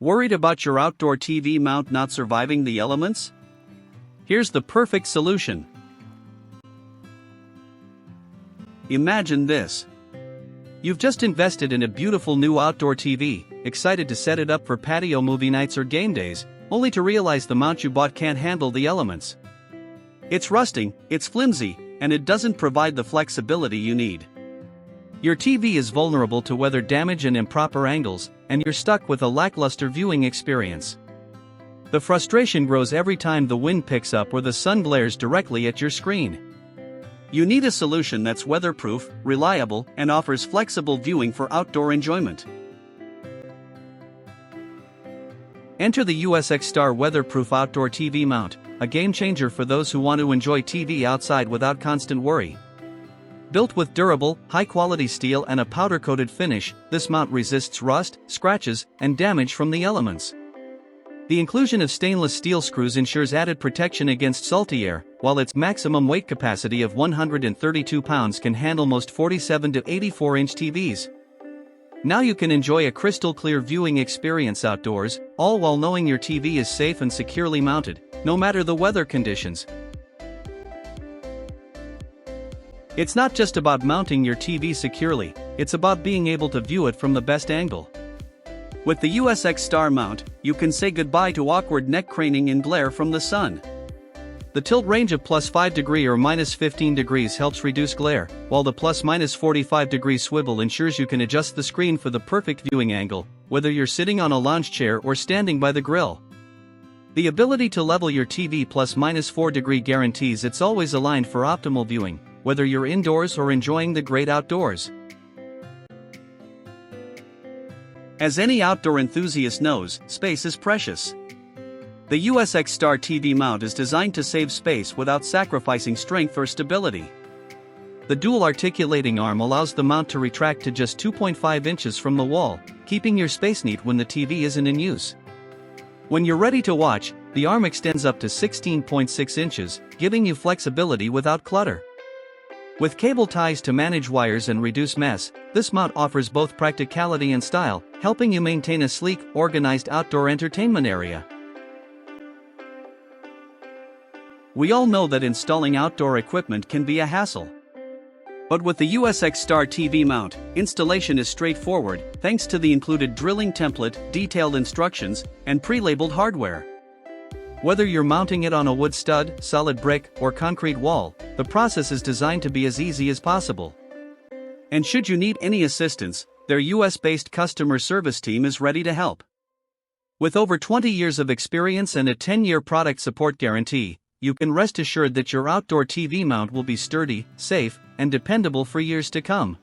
Worried about your outdoor TV mount not surviving the elements? Here's the perfect solution. Imagine this. You've just invested in a beautiful new outdoor TV, excited to set it up for patio movie nights or game days, only to realize the mount you bought can't handle the elements. It's rusting, it's flimsy, and it doesn't provide the flexibility you need. Your TV is vulnerable to weather damage and improper angles, and you're stuck with a lackluster viewing experience. The frustration grows every time the wind picks up or the sun glares directly at your screen. You need a solution that's weatherproof, reliable, and offers flexible viewing for outdoor enjoyment. Enter the USX Star Weatherproof Outdoor TV Mount, a game-changer for those who want to enjoy TV outside without constant worry. Built with durable, high-quality steel and a powder-coated finish, this mount resists rust, scratches, and damage from the elements. The inclusion of stainless steel screws ensures added protection against salty air, while its maximum weight capacity of 132 pounds can handle most 47 to 84-inch TVs. Now you can enjoy a crystal-clear viewing experience outdoors, all while knowing your TV is safe and securely mounted, no matter the weather conditions. It's not just about mounting your TV securely, it's about being able to view it from the best angle. With the USX Star mount, you can say goodbye to awkward neck craning and glare from the sun. The tilt range of +5 degrees or -15 degrees helps reduce glare, while the +/- 45 swivel ensures you can adjust the screen for the perfect viewing angle, whether you're sitting on a lounge chair or standing by the grill. The ability to level your TV +/- 4 degrees guarantees it's always aligned for optimal viewing, whether you're indoors or enjoying the great outdoors. As any outdoor enthusiast knows, space is precious. The USX Star TV mount is designed to save space without sacrificing strength or stability. The dual articulating arm allows the mount to retract to just 2.5 inches from the wall, keeping your space neat when the TV isn't in use. When you're ready to watch, the arm extends up to 16.6 inches, giving you flexibility without clutter. With cable ties to manage wires and reduce mess, this mount offers both practicality and style, helping you maintain a sleek, organized outdoor entertainment area. We all know that installing outdoor equipment can be a hassle. But with the USX Star TV mount, installation is straightforward, thanks to the included drilling template, detailed instructions, and pre-labeled hardware. Whether you're mounting it on a wood stud, solid brick, or concrete wall, the process is designed to be as easy as possible. And should you need any assistance, their US-based customer service team is ready to help. With over 20 years of experience and a 10-year product support guarantee, you can rest assured that your outdoor TV mount will be sturdy, safe, and dependable for years to come.